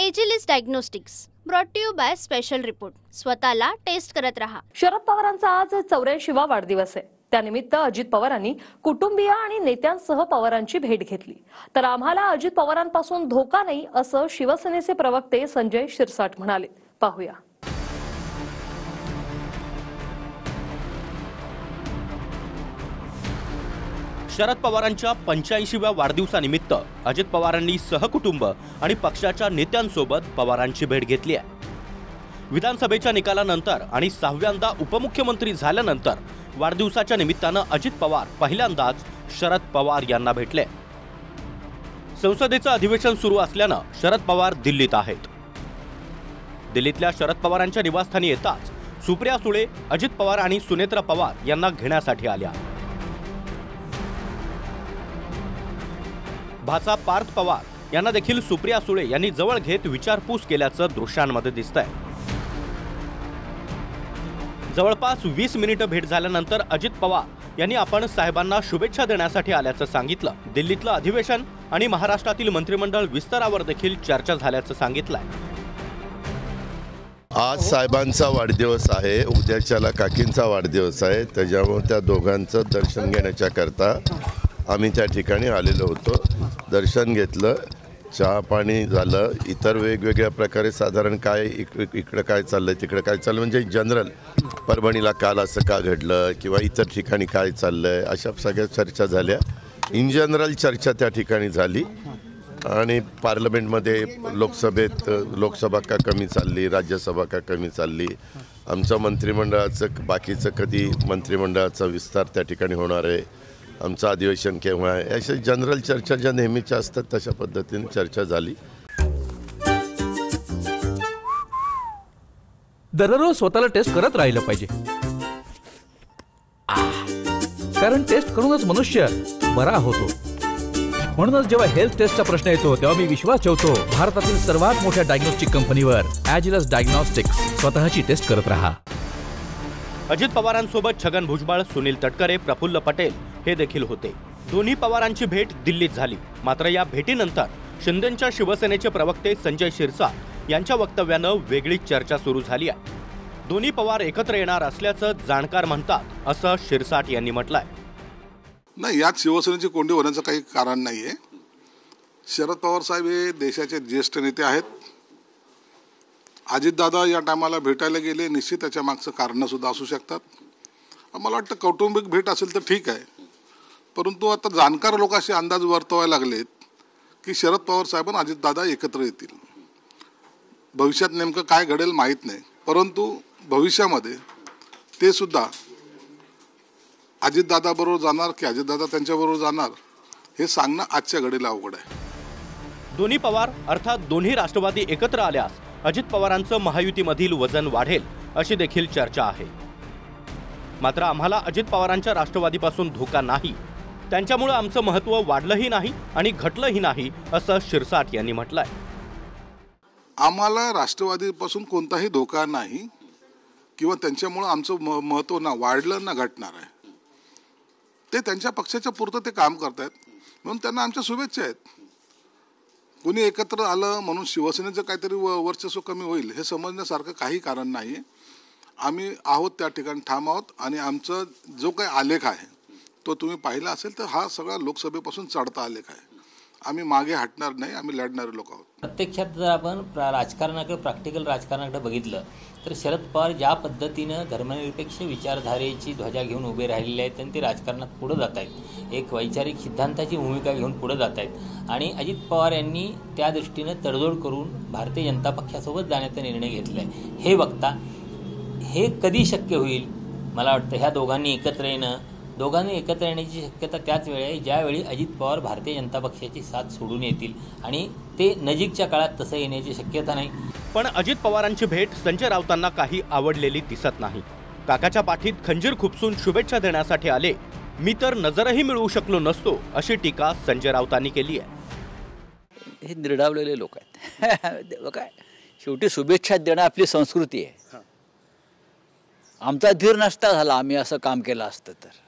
Agilus diagnostics brought to you by special report. स्वतःला test करत रहा. शरद पवारांचा आज 84वा वाढदिवस आहे. त्यानिमित्त अजित पवारांनी कुटुंबीय आणि नेत्यांसह पवारांची भेट घेतली. तर आम्हाला अजित पवारांपासून धोका नाही असं शिवसेनेचे प्रवक्ते संजय शिरसाट म्हणाले. पाहूया. शरद पवारांच्या 85व्या वाढदिवसानिमित्त अजित पवारांनी सहकुटुंब आणि पक्षाच्या नेत्यांसोबत पवारांची भेट घेतली आहे. विधानसभेच्या निकालानंतर आणि 6व्यांदा उपमुख्यमंत्री झाल्यानंतर वाढदिवसाच्या निमित्तानं अजित पवार पहिल्यांदाच शरद पवार यांना भेटले. संसदेचं अधिवेशन सुरू असल्यानं शरद पवार दिल्लीत आहेत. दिल्लीतल्या शरद पवारांच्या निवासस्थानी येताच सुप्रिया सुळे अजित पवार आणि सुनेत्रा पवार यांना घेण्यासाठी आल्या. भाचा पार्थ पवार यांना देखील सुप्रिया सुळे यांनी जवळ घेत विचारपूस केल्याचं दृश्यांमध्ये दिसतंय. जवळपास 20 मिनिटं भेट झाल्यानंतर अजित पवार यांनी आपण साहेबांना शुभेच्छा देण्यासाठी आल्याचं सांगितलं. दिल्लीतलं अधिवेशन आणि महाराष्ट्रातील मंत्रिमंडळ विस्तारावर देखील चर्चा झाल्याचं सांगितलंय. आज साहेबांचा वाढदिवस आहे, उद्याच्याला काकींचा वाढदिवस आहे. त्याच्यामुळे त्या दोघांचं दर्शन घेण्याच्या करता आम्ही त्या ठिकाणी आलेलो होतो. दर्शन घेतलं, चहा पाणी झालं. इतर वेगवेगळ्या प्रकारे साधारण काय इकडं काय चाललंय तिकडं काय चाललं म्हणजे जनरल परभणीला काल असं का घडलं किंवा इतर ठिकाणी काय चाललंय अशा सगळ्या चर्चा झाल्या. इन जनरल चर्चा त्या ठिकाणी झाली. आणि पार्लमेंटमध्ये लोकसभा का कमी चालली, राज्यसभा का कमी चालली, आमचं मंत्रिमंडळाचं बाकीचं कधी मंत्रिमंडळाचा विस्तार त्या ठिकाणी होणार आहे, आमचं अधिवेशन केव्हा आहे, अशा जनरल चर्चा ज्या नेहमीच्या असतात तशा पद्धतीने चर्चा झाली. दररोज स्वतःला टेस्ट करत राहिलं पाहिजे, कारण टेस्ट करूनच मनुष्य बरा होतो. म्हणूनच जेव्हा हेल्थ टेस्टचा प्रश्न येतो तेव्हा मी विश्वास ठेवतो भारतातील सर्वात मोठ्या डायग्नोस्टिक कंपनीवर, एजिलिस डायग्नोस्टिक्स. स्वतःची टेस्ट करत रहा. अजित पवारांसोबत छगन भुजबळ, सुनील तटकरे, प्रफुल्ल पटेल हे देखील होते. दोन्ही पवारांची भेट दिल्लीत झाली. मात्र या भेटीनंतर शिंदेंच्या शिवसेनेचे प्रवक्ते संजय शिरसाट यांच्या वक्तव्यानं वेगळीच चर्चा सुरू झाली आहे. दोन्ही पवार एकत्र येणार असल्याचं जाणकार म्हणतात, असं शिरसाट यांनी म्हटलंय. नाही, यात शिवसेनेची कोंडी होण्याचं काही कारण नाहीये. शरद पवार साहेब हे देशाचे ज्येष्ठ नेते आहेत. अजितदादा या टायमाला भेटायला गेले, निश्चित त्याच्या मागचं कारणं सुद्धा असू शकतात. मला वाटतं कौटुंबिक भेट असेल तर ठीक आहे, परंतु आता जाणकार लोक असे अंदाज वर्तवायला लागलेत की शरद पवार साहेब आणि अजितदादा एकत्र येतील. भविष्यात नेमकं काय घडेल माहीत नाही, परंतु भविष्यामध्ये ते सुद्धा अजितदादा बरोबर जाणार की अजितदादा त्यांच्याबरोबर जाणार हे सांगणं आजच्या घडीला अवघड आहे. दोन्ही पवार अर्थात दोन्ही राष्ट्रवादी एकत्र आल्यास अजित पवारांचं महायुतीमधील वजन वाढेल अशी देखील चर्चा आहे. मात्र आम्हाला अजित पवारांच्या राष्ट्रवादीपासून धोका नाही, त्यांच्यामुळे आमचं महत्त्व वाढलंही नाही आणि घटलंही नाही, असं शिरसाट यांनी म्हटलंय. आम्हाला राष्ट्रवादीपासून कोणताही धोका नाही किंवा त्यांच्यामुळे आमचं महत्त्व ना वाढलं ना घटणार आहे. ते त्यांच्या पक्षाच्या पुरतं ते काम करतायत, म्हणून त्यांना आमच्या शुभेच्छा आहेत. कोणी एकत्र आलं म्हणून शिवसेनेचं काहीतरी वर्चस्व कमी होईल हे समजण्यासारखं काही कारण नाही आहे. आम्ही आहोत त्या ठिकाणी ठाम आहोत आणि आमचा जो काही आलेख आहे तो तुम्ही पाहिला असेल तर हा सगळा लोकसभेपासून चढता आलेख आहे. आम्ही मागे हटणार नाही, आम्ही लढणारे लोक आहोत. प्रत्यक्षात जर आपण राजकारणाकडे, प्रॅक्टिकल राजकारणाकडे बघितलं तर शरद पवार ज्या पद्धतीनं धर्मनिरपेक्ष विचारधारेची ध्वजा घेऊन उभे राहिलेले आहेत आणि ते राजकारणात पुढे जात आहेत, एक वैचारिक सिद्धांताची भूमिका घेऊन पुढे जात आहेत. आणि अजित पवार यांनी त्या दृष्टीनं तडजोड करून भारतीय जनता पक्षासोबत जाण्याचा निर्णय घेतला आहे. हे बघता हे कधी शक्य होईल, मला वाटतं ह्या दोघांनी एकत्र येण्याची शक्यता त्याच वेळी आहे ज्यावेळी अजित पवार भारतीय जनता पक्षाची साथ सोडून येतील आणि ते नजीकच्या काळात तसं येण्याची शक्यता नाही. पण अजित पवारांची भेट संजय राऊतांना काही आवडलेली दिसत नाही. काकाच्या पाठीत खंजीर खुपसून शुभेच्छा देण्यासाठी आले, मी तर नजरही मिळवू शकलो नसतो, अशी टीका संजय राऊतांनी केली आहे. हे निर्डावलेले लोक आहेत. काय शेवटी शुभेच्छा देणं आपली संस्कृती आहे. आमचा धीर नसता झाला आम्ही असं काम केलं असतं तर.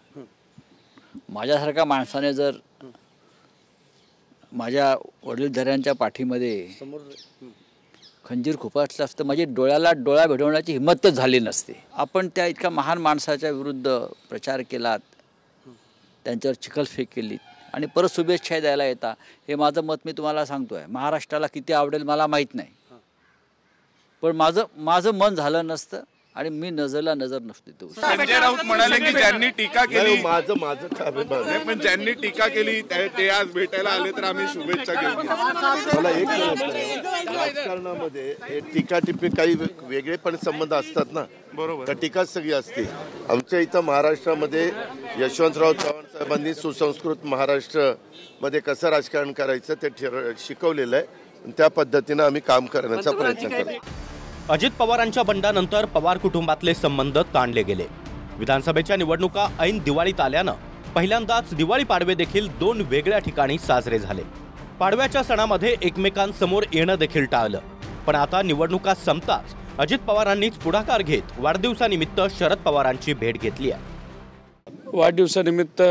माझ्यासारख्या माणसाने जर माझ्या वडीलधाऱ्यांच्या पाठीमध्ये खंजीर खुपसलं असतं माझी डोळ्याला डोळा भेटवण्याची हिंमतच झाली नसते. आपण त्या इतक्या महान माणसाच्या विरुद्ध प्रचार केलात, त्यांच्यावर चिखलफेक केली आणि परत शुभेच्छा द्यायला येता, हे माझं मत मी तुम्हाला सांगतो आहे. महाराष्ट्राला किती आवडेल मला माहीत नाही, पण माझं मन झालं नसतं आणि मी नजरला नजर नसते. तो संजय राऊत म्हणाले की ज्यांनी टीका केली, माझं काम आहे, पण ज्यांनी टीका केली ते आज भेटायला आले तर आम्ही शुभेच्छा घेऊ. मला एक राजकारणामध्ये हे टीका टिप्पणी काही वेगळे पण संबंध असतात ना. बरोबर, तर टीकाच सगळी असते. आमच्या इथं महाराष्ट्रामध्ये यशवंतराव चव्हाण साहेबांनी सुसंस्कृत महाराष्ट्र मध्ये कसं राजकारण करायचं ते शिकवलेलं आहे. त्या पद्धतीनं आम्ही काम करण्याचा प्रयत्न करतो. अजित पवारांच्या बंडानंतर पवार कुटुंबातले संबंध ताणले गेले. विधानसभेच्या निवडणुका ऐन दिवाळीत आल्यानं पहिल्यांदाच दिवाळी पाडवे देखील 2 वेगळ्या ठिकाणी साजरे झाले. पाडव्याच्या सणामध्ये एकमेकांसमोर येणं देखील टाळलं. पण आता निवडणुका संपताच अजित पवारांनीच पुढाकार घेत वाढदिवसानिमित्त शरद पवारांची भेट घेतली आहे. वाढदिवसानिमित्त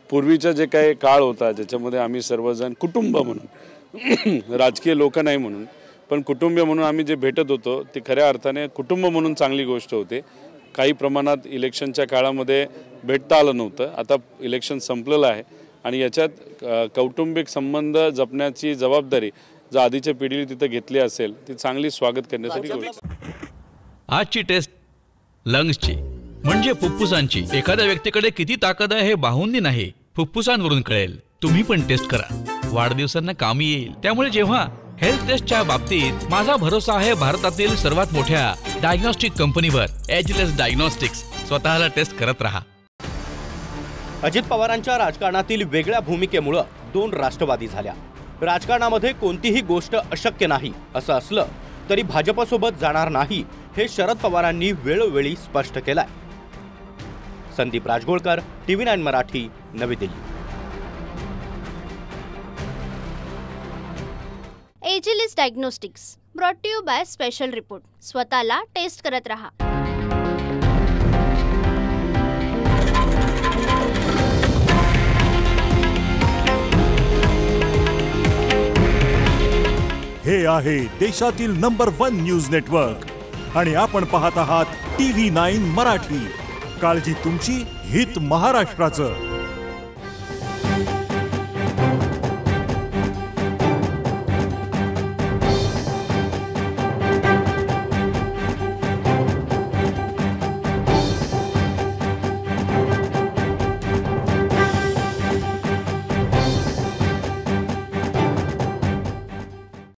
पूर्वीचा जे काही काळ होता ज्याच्यामध्ये आम्ही सर्वजण कुटुंब म्हणून, राजकीय लोक नाही म्हणून, पण कुटुंबीय म्हणून आम्ही जे भेटत होतो ते खऱ्या अर्थाने कुटुंब म्हणून चांगली गोष्ट होते. काही प्रमाणात इलेक्शनच्या काळामध्ये भेटता आलं नव्हतं. आता इलेक्शन संपलेलं आहे आणि याच्यात कौटुंबिक संबंध जपण्याची जबाबदारी जर आधीच्या पिढीने तिथं घेतली असेल ती चांगली स्वागत करण्यासाठी गोष्ट. आजची टेस्ट लंग्सची म्हणजे फुफ्फुसांची. एखाद्या व्यक्तीकडे किती ताकद आहे हे बाहुंनी नाही, फुफ्फुसांवरून कळेल. तुम्ही पण टेस्ट करा, वाढदिवसांना कामी येईल. त्यामुळे जेव्हा हेल्थ टेस्टच्या बाबतीत माझा भरोसा आहे भारतातील सर्वात मोठ्या डायग्नोस्टिक कंपनीवर, एजलेस डायग्नोस्टिक्स. स्वतःला टेस्ट करत राहा. अजित पवारांच्या राजकारणातील वेगळ्या भूमिकेमुळे 2 राष्ट्रवादी झाल्या. राजकारणामध्ये कोणतीही गोष्ट अशक्य नाही असं असलं तरी भाजपसोबत जाणार नाही हे शरद पवारांनी वेळोवेळी स्पष्ट केलंय. संदीप राजगोळकर, TV9 मराठी, नवी Delhi. Agilus diagnostics brought to you by special report. स्वतःला टेस्ट करत रहा. हे आहे देशातील नंबर 1 न्यूज नेटवर्क आणि आपण पाहत आहात TV9 मराठी. काळजी तुमची, हित महाराष्ट्राचं.